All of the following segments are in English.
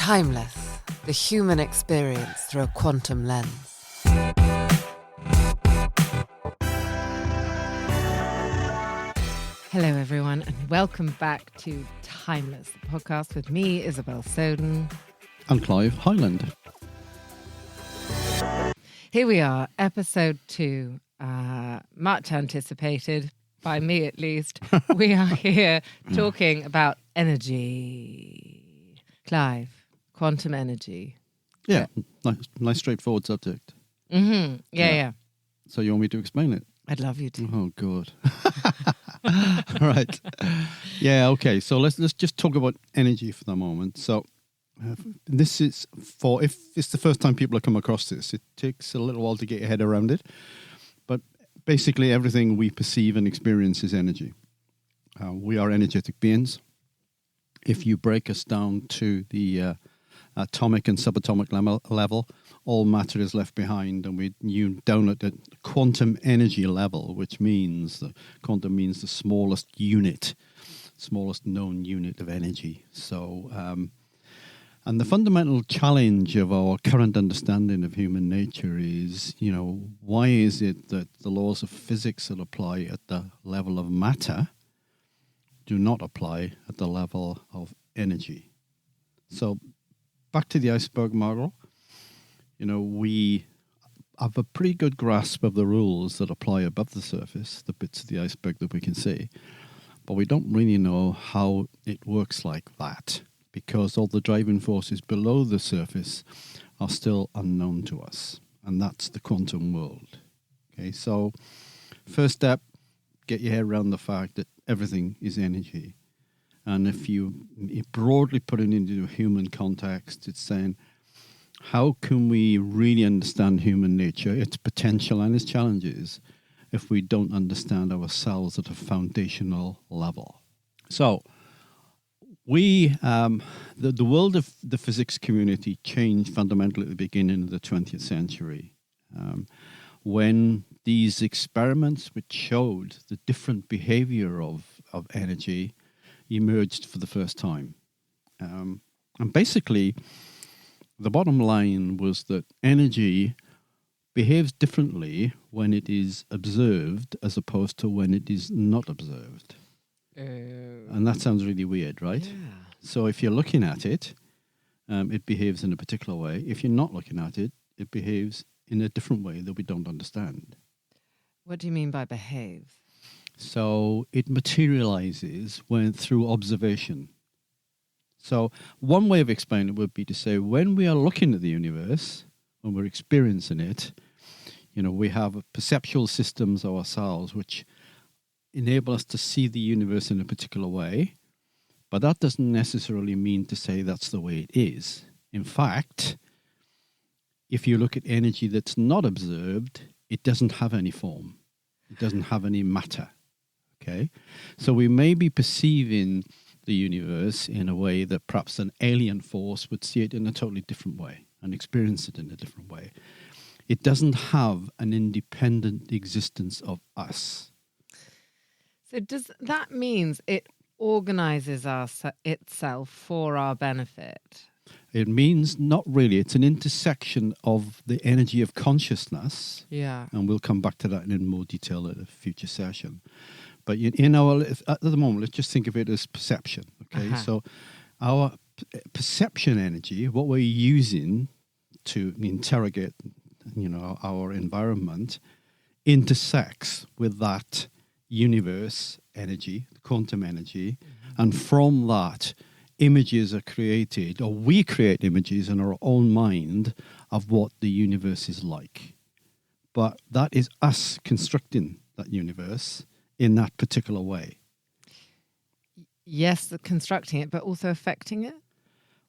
Timeless, the human experience through a quantum lens. Hello everyone and welcome back to Timeless, the podcast with me, Isabel Soden. And Clive Highland. Here we are, episode 2, much anticipated, by me at least. We are here talking about energy. Clive, quantum energy. Yeah, nice straightforward subject. Mm-hmm. Yeah. So you want me to explain it? I'd love you to. Oh, good. Right. Yeah, okay. So let's just talk about energy for the moment. So this is if it's the first time people have come across this, it takes a little while to get your head around it. But basically everything we perceive and experience is energy. We are energetic beings. If you break us down to the atomic and subatomic level, all matter is left behind, and you down at the quantum energy level, which means quantum means the smallest known unit of energy. So, and the fundamental challenge of our current understanding of human nature is, why is it that the laws of physics that apply at the level of matter do not apply at the level of energy? So, back to the iceberg model, we have a pretty good grasp of the rules that apply above the surface, the bits of the iceberg that we can see, but we don't really know how it works like that, because all the driving forces below the surface are still unknown to us, and that's the quantum world. Okay, so first step, get your head around the fact that everything is energy. And if you broadly put it into a human context, it's saying, how can we really understand human nature, its potential and its challenges, if we don't understand ourselves at a foundational level? So, the world of the physics community changed fundamentally at the beginning of the 20th century, when these experiments which showed the different behavior of energy emerged for the first time. And basically, the bottom line was that energy behaves differently when it is observed as opposed to when it is not observed. And that sounds really weird, right? Yeah. So if you're looking at it, it behaves in a particular way. If you're not looking at it, it behaves in a different way that we don't understand. What do you mean by behave? So it materializes through observation. So one way of explaining it would be to say, when we are looking at the universe, when we're experiencing it, we have perceptual systems ourselves which enable us to see the universe in a particular way, but that doesn't necessarily mean to say that's the way it is. In fact, if you look at energy that's not observed, it doesn't have any form. It doesn't have any matter. Okay, so we may be perceiving the universe in a way that perhaps an alien force would see it in a totally different way and experience it in a different way. It doesn't have an independent existence of us. So does that means it organizes itself for our benefit? It means not really. It's an intersection of the energy of consciousness. Yeah. And we'll come back to that in more detail at a future session. But at the moment, let's just think of it as perception. Okay, So our perception energy, what we're using to interrogate, our environment, intersects with that universe energy, quantum energy, and from that, images are created, or we create images in our own mind of what the universe is like. But that is us constructing that universe in that particular way. Yes, constructing it, but also affecting it?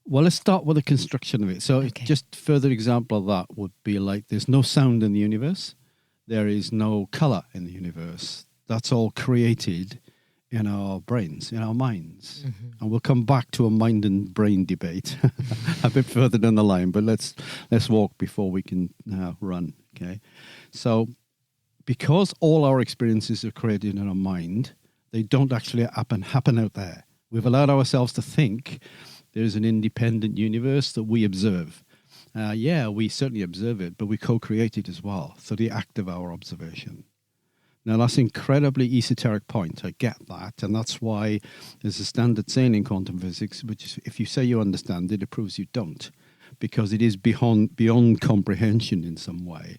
Well, let's start with the construction of it. So just further example of that would be like, there's no sound in the universe. There is no color in the universe. That's all created in our brains, in our minds. Mm-hmm. And we'll come back to a mind and brain debate a bit further down the line, but let's walk before we can run, okay? So because all our experiences are created in our mind, they don't actually happen out there. We've allowed ourselves to think There is an independent universe that we observe. We certainly observe it, but we co-create it as well through the act of our observation. Now, that's an incredibly esoteric point. I get that. And that's why there's a standard saying in quantum physics, which is if you say you understand it, it proves you don't, because it is beyond comprehension in some way.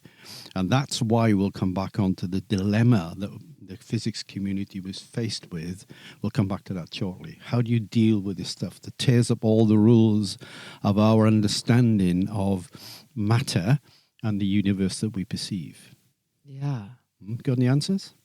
And that's why we'll come back onto the dilemma that the physics community was faced with. We'll come back to that shortly. How do you deal with this stuff that tears up all the rules of our understanding of matter and the universe that we perceive? Yeah. Got any answers?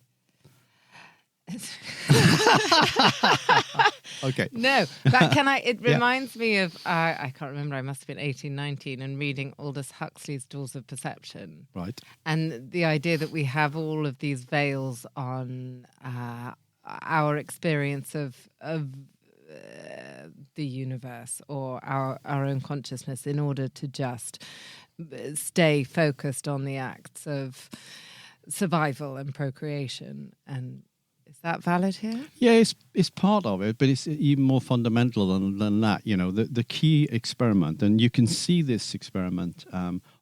Okay. No, but it reminds me of, I can't remember, I must have been 18, 19 and reading Aldous Huxley's Doors of Perception. Right. And the idea that we have all of these veils on our experience of the universe or our own consciousness in order to just stay focused on the acts of survival and procreation. And is that valid here? Yeah, it's part of it, but it's even more fundamental than that. You know, the key experiment, and you can see this experiment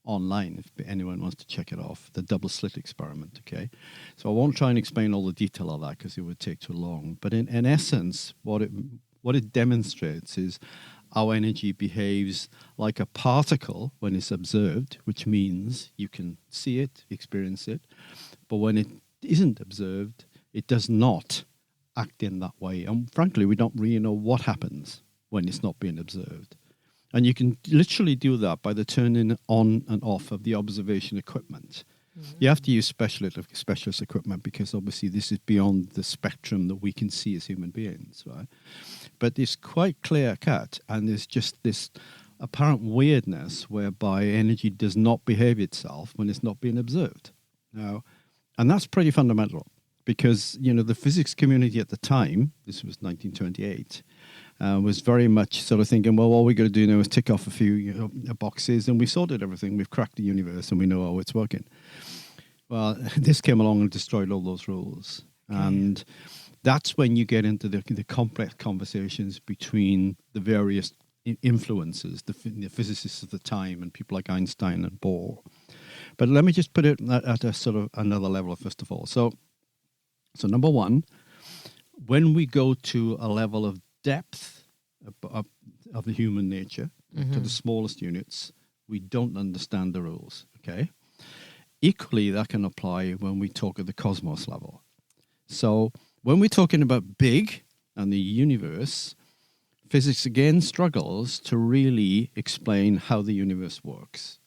online if anyone wants to check it off, the double slit experiment, okay? So I won't try and explain all the detail of that because it would take too long. But in essence, what it demonstrates is our energy behaves like a particle when it's observed, which means you can see it, experience it. But when it isn't observed, it does not act in that way. And frankly, we don't really know what happens when it's not being observed. And you can literally do that by the turning on and off of the observation equipment. Mm-hmm. You have to use specialist equipment because obviously this is beyond the spectrum that we can see as human beings, right? But it's quite clear-cut, and there's just this apparent weirdness whereby energy does not behave itself when it's not being observed. Now, and that's pretty fundamental because, you know, the physics community at the time, this was 1928, was very much sort of thinking, well, all we're going to do now is tick off a few boxes and we've sorted everything. We've cracked the universe and we know how it's working. Well, this came along and destroyed all those rules. Okay. And that's when you get into the complex conversations between the various influences, the physicists of the time and people like Einstein and Bohr. But let me just put it at a sort of another level, first of all. So number one, when we go to a level of depth of the human nature, mm-hmm. to the smallest units, we don't understand the rules, okay? Equally, that can apply when we talk at the cosmos level. So when we're talking about big and the universe, physics again struggles to really explain how the universe works.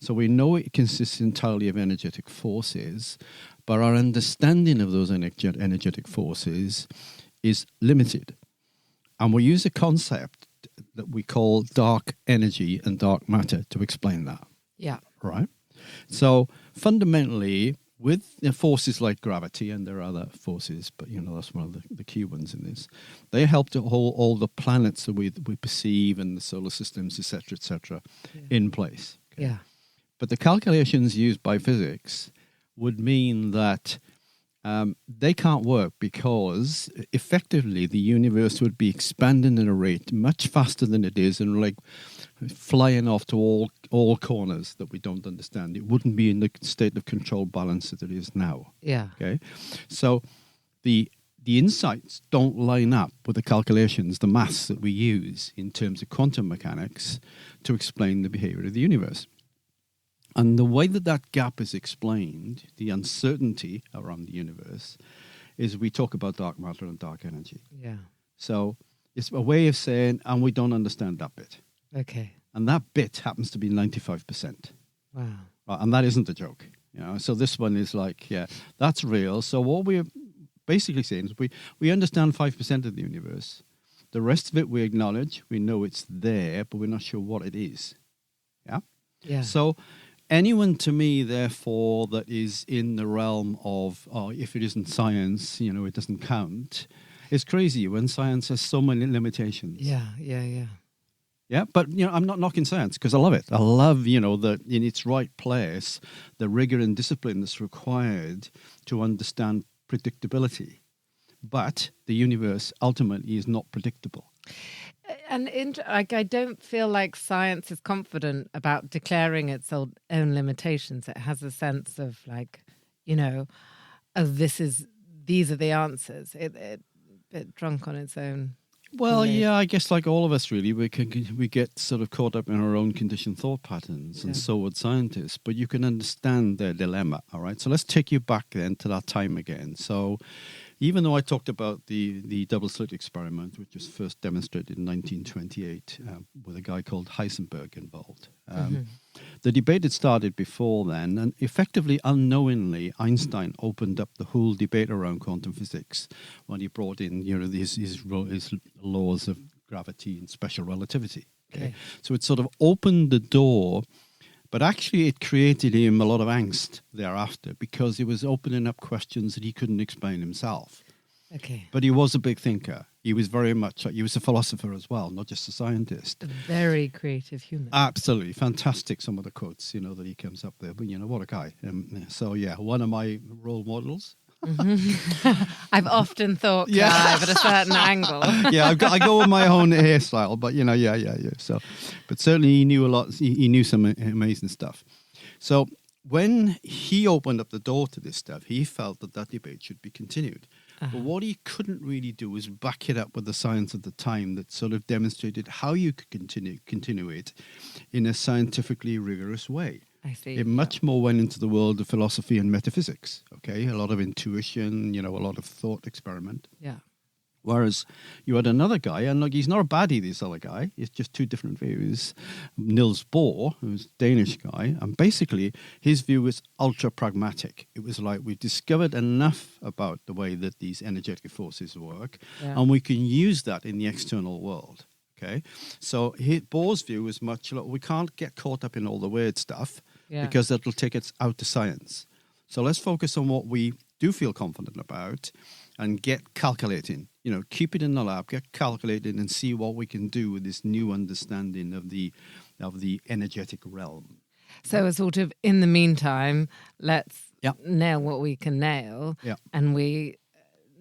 So we know it consists entirely of energetic forces, but our understanding of those energetic forces is limited. And we use a concept that we call dark energy and dark matter to explain that. Yeah. Right? So fundamentally, with forces like gravity, and there are other forces, but you know that's one of the key ones in this, they help to hold all the planets that we perceive and the solar systems, etc., in place. Okay? Yeah. But the calculations used by physics would mean that they can't work because effectively the universe would be expanding at a rate much faster than it is and like flying off to all corners that we don't understand. It wouldn't be in the state of controlled balance that it is now. Yeah. Okay. So the insights don't line up with the calculations, the maths that we use in terms of quantum mechanics to explain the behavior of the universe. And the way that gap is explained, the uncertainty around the universe, is we talk about dark matter and dark energy. Yeah. So it's a way of saying, and we don't understand that bit. Okay. And that bit happens to be 95%. Wow. Right, and that isn't a joke. You know? So this one is like, yeah, that's real. So what we're basically saying is we understand 5% of the universe. The rest of it we acknowledge. We know it's there, but we're not sure what it is. Yeah? Yeah. So anyone to me, therefore, that is in the realm of, if it isn't science, you know, it doesn't count, is crazy when science has so many limitations. Yeah. Yeah, but, you know, I'm not knocking science because I love it. I love, you know, that in its right place, the rigor and discipline that's required to understand predictability. But the universe ultimately is not predictable. And I don't feel like science is confident about declaring its own limitations. It has a sense of like, you know, of these are the answers. It bit drunk on its own. Well, Kool-Aid. yeah, I guess like all of us, really, we get sort of caught up in our own conditioned thought patterns, and so would scientists. But you can understand their dilemma, all right? So let's take you back then to that time again. So even though I talked about the double slit experiment, which was first demonstrated in 1928 with a guy called Heisenberg involved, the debate had started before then, and effectively, unknowingly, Einstein opened up the whole debate around quantum physics when he brought in, his laws of gravity and special relativity. Okay, so it sort of opened the door, but actually, it created him a lot of angst thereafter because it was opening up questions that he couldn't explain himself. Okay. But he was a big thinker. He was very much, he was a philosopher as well, not just a scientist. A very creative human. Absolutely. Fantastic, some of the quotes, that he comes up there. But, what a guy. So, yeah, one of my role models. I've often thought Clive at a certain angle. Yeah, I go with my own hairstyle, but, yeah. So, but certainly he knew a lot. He knew some amazing stuff. So when he opened up the door to this stuff, he felt that debate should be continued. But what he couldn't really do was back it up with the science of the time that sort of demonstrated how you could continue it in a scientifically rigorous way. I see. It much more went into the world of philosophy and metaphysics, okay? A lot of intuition, a lot of thought experiment. Yeah. Whereas you had another guy, and look, he's not a baddie, this other guy. It's just two different views. Niels Bohr, who's a Danish guy, and basically his view was ultra pragmatic. It was like we've discovered enough about the way that these energetic forces work, and we can use that in the external world. Okay, so Bohr's view was much like we can't get caught up in all the weird stuff because that'll take us out to science. So let's focus on what we do feel confident about and get calculating. Keep it in the lab, get calculating, and see what we can do with this new understanding of the energetic realm. So, a sort of in the meantime, let's nail what we can nail, and we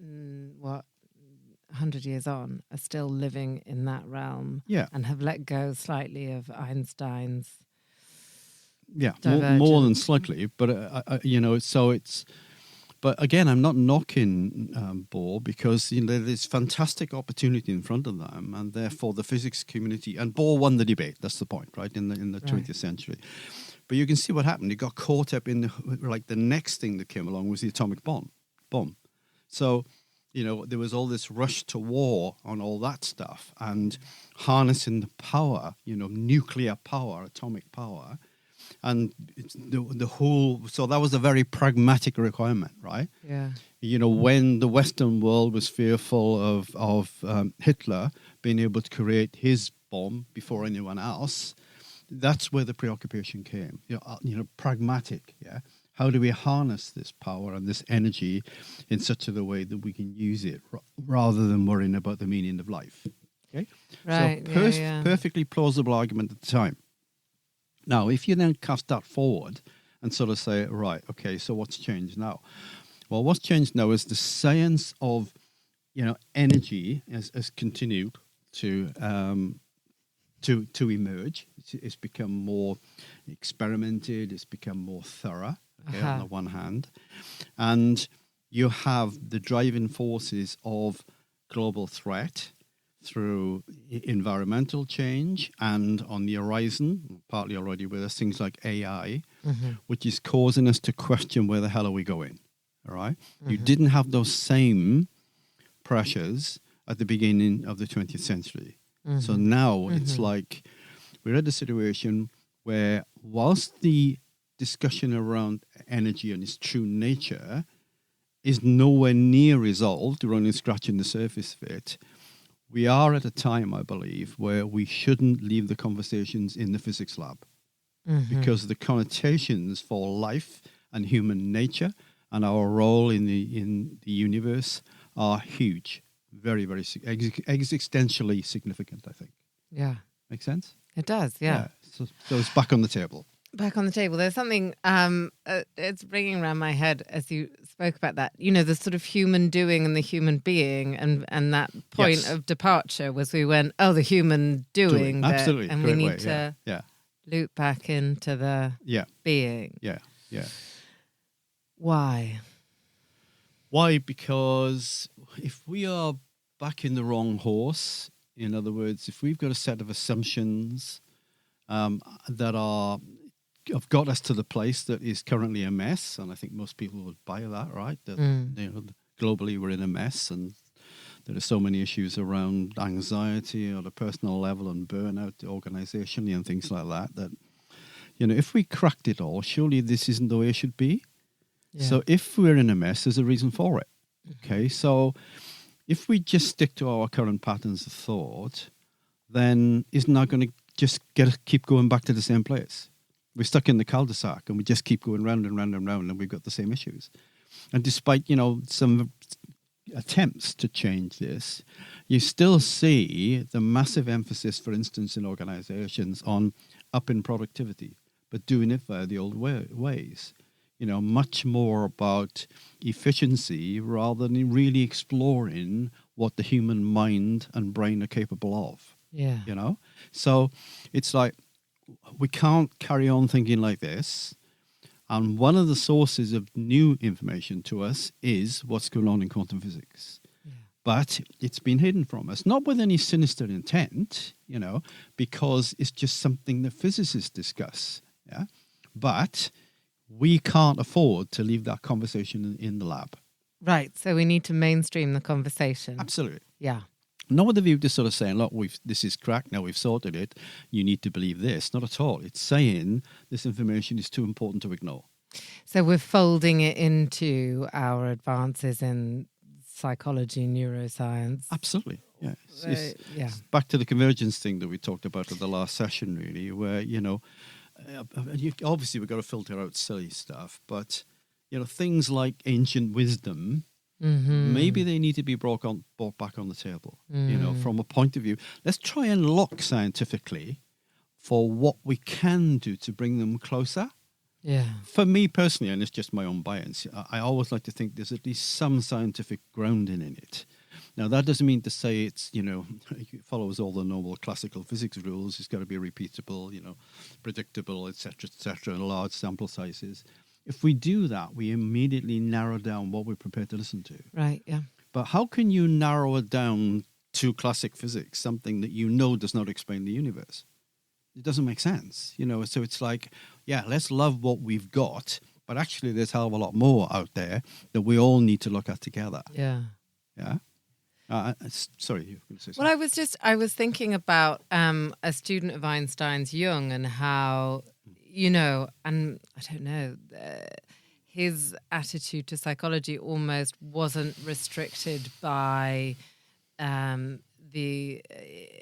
100 years on are still living in that realm, and have let go slightly of Einstein's. Yeah, more than slightly, but so it's. But again, I'm not knocking Bohr because there's fantastic opportunity in front of them, and therefore the physics community and Bohr won the debate. That's the point, right? In the 20th century, but you can see what happened. He got caught up in the next thing that came along was the atomic bomb. So there was all this rush to war on all that stuff and harnessing the power, nuclear power, atomic power. And the whole, so that was a very pragmatic requirement, right? Yeah. When the Western world was fearful of Hitler being able to create his bomb before anyone else, that's where the preoccupation came. Pragmatic. Yeah. How do we harness this power and this energy in such a way that we can use it rather than worrying about the meaning of life? Okay. Right. So perfectly plausible argument at the time. Now, if you then cast that forward and sort of say, right, okay, so what's changed now? Well, what's changed now is the science of, energy has continued to emerge. It's become more experimented. It's become more thorough, on the one hand. And you have the driving forces of global threat through environmental change, and on the horizon, partly already with us, things like AI, which is causing us to question where the hell are we going, all right? You didn't have those same pressures at the beginning of the 20th century. So now it's like we're at a situation where whilst the discussion around energy and its true nature is nowhere near resolved, we're only scratching the surface of it, we are at a time, I believe, where we shouldn't leave the conversations in the physics lab because the connotations for life and human nature and our role in the universe are huge, very, very existentially significant, I think. Yeah. Make sense? It does, yeah. So it's back on the table. Back on the table. There's something, it's ringing around my head as you spoke about that. The sort of human doing and the human being, and that point Yes. of departure was we went, the human doing bit, Absolutely. and we Great need way. to Yeah. loop back into the Yeah. being. Yeah. Yeah. Why? Why? Because if we are back in the wrong horse, in other words, if we've got a set of assumptions that have got us to the place that is currently a mess, and I think most people would buy that, right? That globally we're in a mess, and there are so many issues around anxiety at a personal level and burnout organizationally and things like that. That if we cracked it all, surely this isn't the way it should be. Yeah. So if we're in a mess, there's a reason for it. Okay, so if we just stick to our current patterns of thought, then isn't that going to just keep going back to the same place? We're stuck in the cul-de-sac and we just keep going round and round and round, and we've got the same issues. And despite, some attempts to change this, you still see the massive emphasis, for instance, in organizations on upping productivity, but doing it via the old ways. Much more about efficiency rather than really exploring what the human mind and brain are capable of. Yeah. So it's like we can't carry on thinking like this. And one of the sources of new information to us is what's going on in quantum physics. Yeah. But it's been hidden from us, not with any sinister intent, because it's just something that physicists discuss. Yeah. But we can't afford to leave that conversation in the lab. Right. So we need to mainstream the conversation. Absolutely. Yeah. Not with the view of just sort of saying, look, this is cracked, now we've sorted it, you need to believe this. Not at all. It's saying this information is too important to ignore. So we're folding it into our advances in psychology, neuroscience. Absolutely. Yeah. Yeah. It's back to the convergence thing that we talked about at the last session, really, where, obviously we've got to filter out silly stuff, but, things like ancient wisdom, maybe they need to be brought back on the table, from a point of view. Let's try and look scientifically for what we can do to bring them closer. Yeah. For me personally, and it's just my own bias, I always like to think there's at least some scientific grounding in it. Now, that doesn't mean to say it's, it follows all the normal classical physics rules. It's got to be repeatable, predictable, et cetera, and large sample sizes. If we do that, we immediately narrow down what we're prepared to listen to. Right, yeah. But how can you narrow it down to classic physics, something that does not explain the universe? It doesn't make sense, So it's like, let's love what we've got, but actually there's a hell of a lot more out there that we all need to look at together. Yeah. Yeah. Sorry, you were going to say something. Well, I was thinking about a student of Einstein's, Jung, and how, and I don't know, his attitude to psychology almost wasn't restricted by the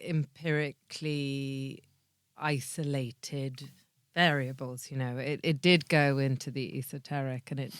empirically isolated variables. It did go into the esoteric, and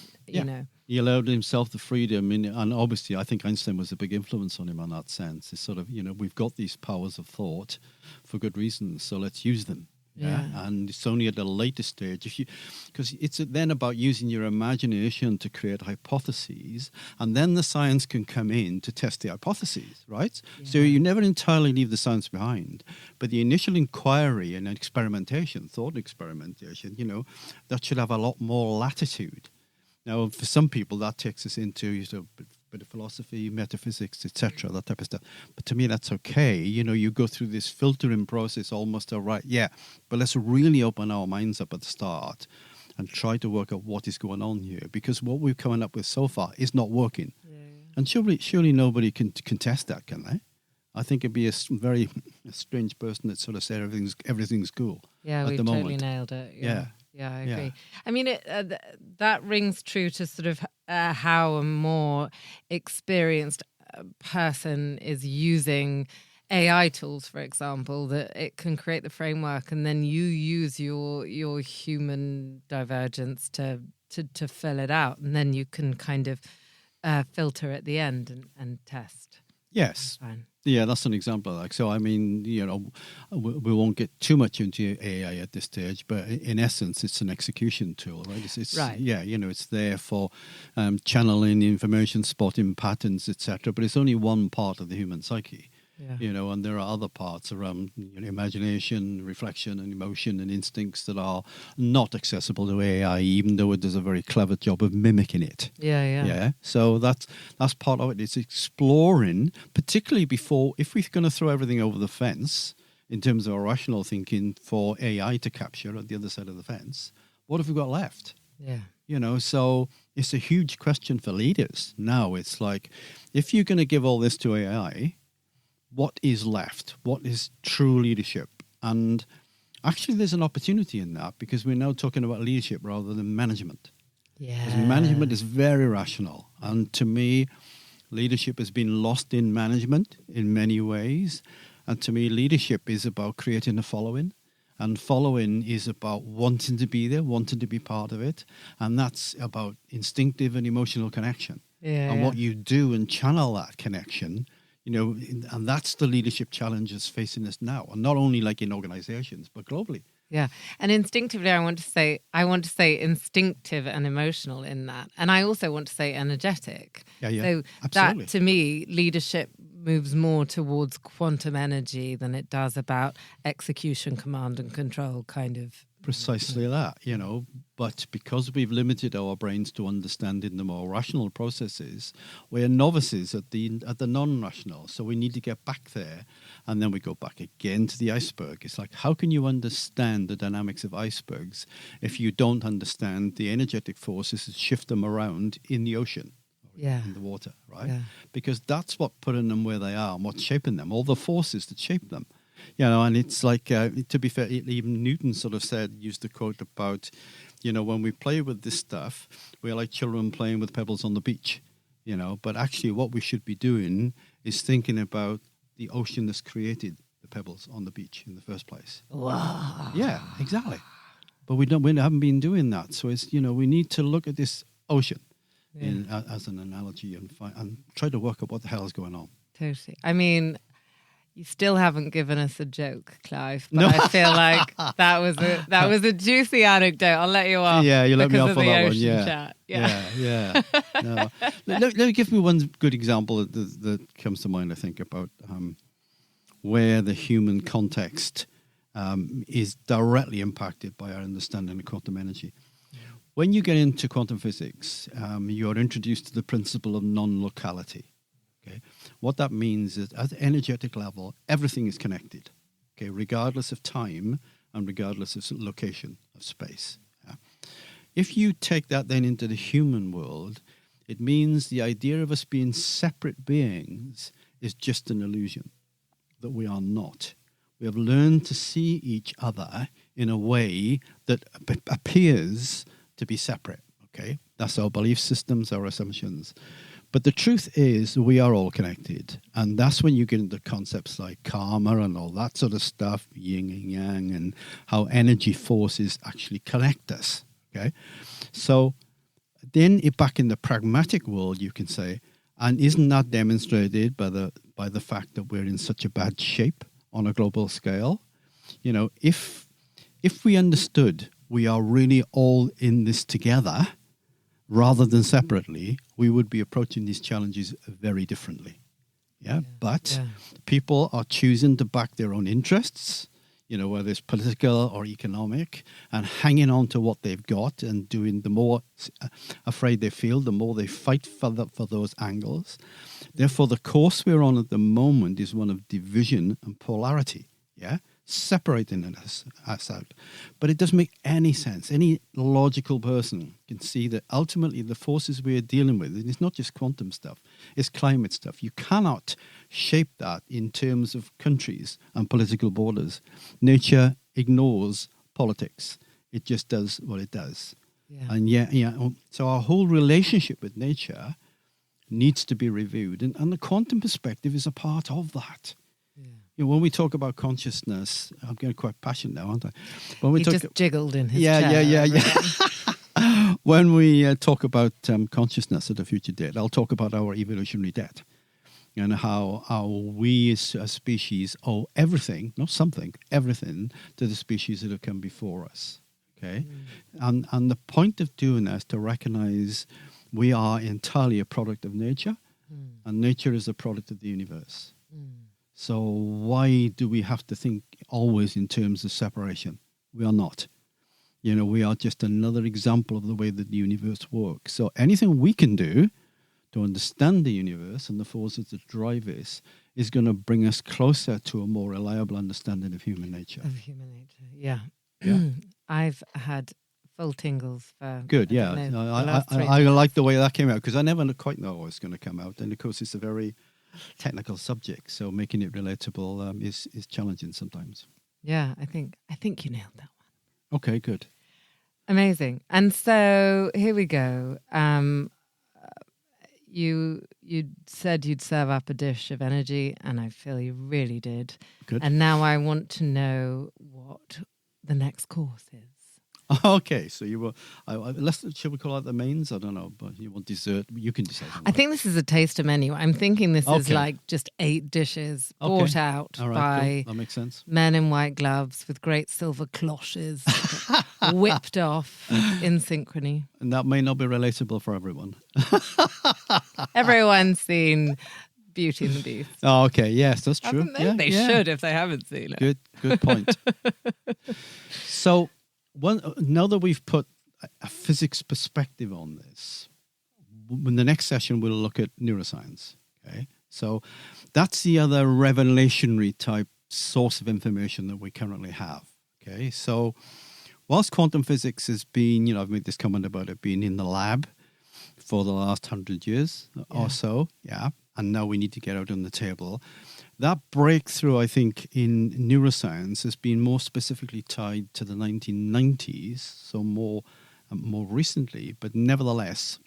he allowed himself the freedom, and obviously I think Einstein was a big influence on him in that sense. It's sort of, we've got these powers of thought for good reasons, so let's use them. Yeah. And it's only at a later stage, because it's then about using your imagination to create hypotheses, and then the science can come in to test the hypotheses, right? Yeah. So you never entirely leave the science behind, but the initial inquiry and experimentation, thought experimentation, that should have a lot more latitude. Now, for some people, that takes us into a bit of philosophy, metaphysics, etc., that type of stuff. But to me, that's okay. You go through this filtering process almost, all right, but let's really open our minds up at the start and try to work out what is going on here, because what we've come up with so far is not working. Yeah. And surely nobody can contest that, can they? I think it'd be a very strange person that sort of said everything's cool. Yeah, we've totally nailed it. Yeah. Yeah, I agree. Yeah. I mean, that rings true to sort of how a more experienced person is using AI tools, for example, that it can create the framework, and then you use your human divergence to fill it out, and then you can kind of filter at the end and test. Yes. Fine. Yeah, that's an example. Like, so I mean, we won't get too much into AI at this stage, but in essence, it's an execution tool, right? It's Right. Yeah, it's there for channeling information, spotting patterns, etc. But it's only one part of the human psyche. Yeah. And there are other parts around imagination, reflection, and emotion and instincts that are not accessible to AI, even though it does a very clever job of mimicking it. Yeah. So that's part of it. It's exploring, particularly if we're going to throw everything over the fence in terms of our rational thinking for AI to capture at the other side of the fence. What have we got left? Yeah. So it's a huge question for leaders. Now it's like, if you're going to give all this to AI, what is left? What is true leadership? And actually, there's an opportunity in that, because we're now talking about leadership rather than management. Yeah. Because management is very rational. And to me, leadership has been lost in management in many ways. And to me, leadership is about creating a following. And following is about wanting to be there, wanting to be part of it. And that's about instinctive and emotional connection. And what you do and channel that connection, and that's the leadership challenges facing us now. And not only like in organizations, but globally. Yeah. And instinctively, I want to say instinctive and emotional in that. And I also want to say energetic. Yeah. So Absolutely. that, to me, leadership moves more towards quantum energy than it does about execution, command and control kind of. Precisely that, but because we've limited our brains to understanding the more rational processes, we're novices at the non-rational. So we need to get back there, and then we go back again to the iceberg. It's like, how can you understand the dynamics of icebergs if you don't understand the energetic forces that shift them around in the ocean? In the water, right? Yeah. Because that's what putting them where they are and what's shaping them, all the forces that shape them. And it's like, to be fair, even Newton sort of used the quote about, when we play with this stuff, we're like children playing with pebbles on the beach, but actually what we should be doing is thinking about the ocean that's created the pebbles on the beach in the first place. Wow. Yeah, exactly. But we haven't been doing that. So it's, we need to look at this ocean as an analogy and try to work out what the hell is going on. Totally. I mean, you still haven't given us a joke, Clive. But No. I feel like that was a juicy anecdote. I'll let you off. Yeah, you let me off because for of the that one. ocean Yeah. chat. Yeah. No. Let me give me one good example that comes to mind. I think about where the human context is directly impacted by our understanding of quantum energy. When you get into quantum physics, you are introduced to the principle of non-locality. Okay, what that means is at the energetic level, everything is connected. Okay, regardless of time and regardless of location of space. Yeah. If you take that then into the human world, it means the idea of us being separate beings is just an illusion, that we are not. We have learned to see each other in a way that appears to be separate. Okay, that's our belief systems, our assumptions. But the truth is we are all connected. And that's when you get into concepts like karma and all that sort of stuff, yin and yang, and how energy forces actually connect us. Okay. So then back in the pragmatic world, you can say, and isn't that demonstrated by the fact that we're in such a bad shape on a global scale? If we understood we are really all in this together, rather than separately, we would be approaching these challenges very differently. But people are choosing to back their own interests, whether it's political or economic, and hanging on to what they've got and doing, the more afraid they feel, the more they fight for those angles. Therefore, the course we're on at the moment is one of division and polarity, separating us out. But it doesn't make any sense. Any logical person can see that ultimately the forces we are dealing with, and it's not just quantum stuff, it's climate stuff. You cannot shape that in terms of countries and political borders. Nature ignores politics. It just does what it does. And so our whole relationship with nature needs to be reviewed. And the quantum perspective is a part of that. When we talk about consciousness, I'm getting quite passionate now, aren't I? When we just jiggled in his chair. Yeah. When we talk about consciousness at a future date, I'll talk about our evolutionary debt. and how we as a species owe everything, not something, everything to the species that have come before us. Okay, and the point of doing that is to recognize we are entirely a product of nature, and nature is a product of the universe. So why do we have to think always in terms of separation? We are not. We are just another example of the way that the universe works. So anything we can do to understand the universe and the forces that drive it is going to bring us closer to a more reliable understanding of human nature. Yeah. I've had full tingles for... Good, yeah. I like the way that came out, because I never quite know how it's going to come out. And, of course, it's a very technical subject, so making it relatable is challenging sometimes. Yeah, I think you nailed that one. Okay, good. Amazing. And so here we go. You said you'd serve up a dish of energy, and I feel you really did. Good. And now I want to know what the next course is. Okay, so you will. Should we call it the mains? I don't know, but you want dessert? You can decide. I think this is a taster menu. I'm thinking this is like just 8 dishes bought out by cool. That makes sense. Men in white gloves with great silver cloches whipped off in synchrony. And that may not be relatable for everyone. Everyone's seen Beauty and the Beast. Oh, okay. Yes, that's true. They should if they haven't seen it. Good point. So, now that we've put a physics perspective on this, in the next session we'll look at neuroscience. Okay, so that's the other revelationary type source of information that we currently have. Okay, so whilst quantum physics has been, I've made this comment about it being in the lab for the last 100 years or so, and now we need to get out on the table. That breakthrough, I think, in neuroscience has been more specifically tied to the 1990s, so more recently, but nevertheless,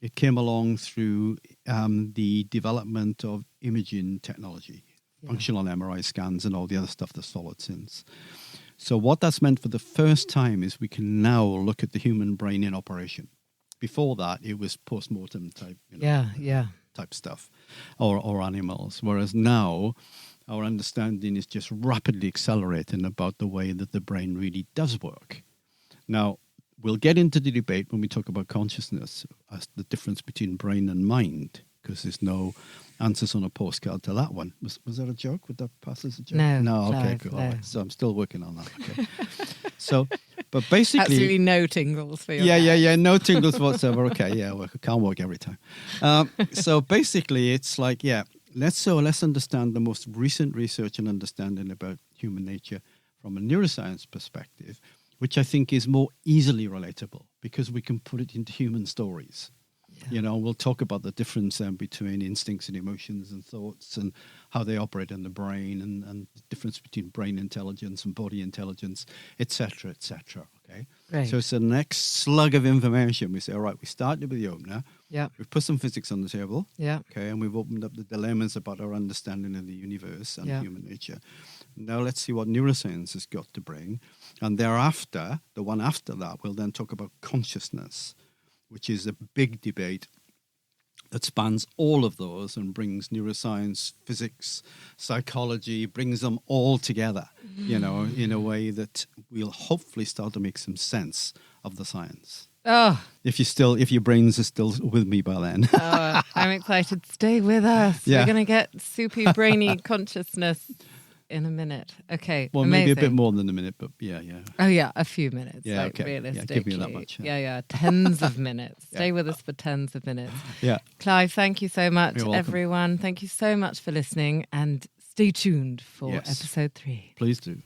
it came along through the development of imaging technology, functional MRI scans and all the other stuff that's followed since. So what that's meant for the first time is we can now look at the human brain in operation. Before that, it was post-mortem type, type stuff, or animals. Whereas now, our understanding is just rapidly accelerating about the way that the brain really does work. Now, we'll get into the debate when we talk about consciousness as the difference between brain and mind, because there's no answers on a postcard to that one. Was that a joke? Would that pass as a joke? No. Okay, good. No. All right. So I'm still working on that. Okay. So, but basically, absolutely no tingles for you. Yeah, no tingles whatsoever. Okay, well, it can't work every time. So basically, it's like, let's understand the most recent research and understanding about human nature from a neuroscience perspective, which I think is more easily relatable because we can put it into human stories. We'll talk about the difference between instincts and emotions and thoughts and how they operate in the brain and the difference between brain intelligence and body intelligence, etc., okay? Right. So it's the next slug of information. We say, all right, we started with the opener. Yeah. We've put some physics on the table. Yeah. Okay, and we've opened up the dilemmas about our understanding of the universe and human nature. Now let's see what neuroscience has got to bring. And thereafter, the one after that, we'll then talk about consciousness, which is a big debate that spans all of those and brings neuroscience, physics, psychology, brings them all together, in a way that we'll hopefully start to make some sense of the science. Oh, if your brains are still with me by then. I'm excited. Stay with us. We're going to get soupy, brainy consciousness in a minute. Okay. Well, amazing. Maybe a bit more than a minute, but yeah. Oh, yeah, a few minutes. Yeah, okay. Realistically. Yeah, give me that much. Yeah, tens of minutes. Stay with us for tens of minutes. Yeah. Clive, thank you so much, You're welcome. everyone. Thank you so much for listening, and stay tuned for episode 3. Please do.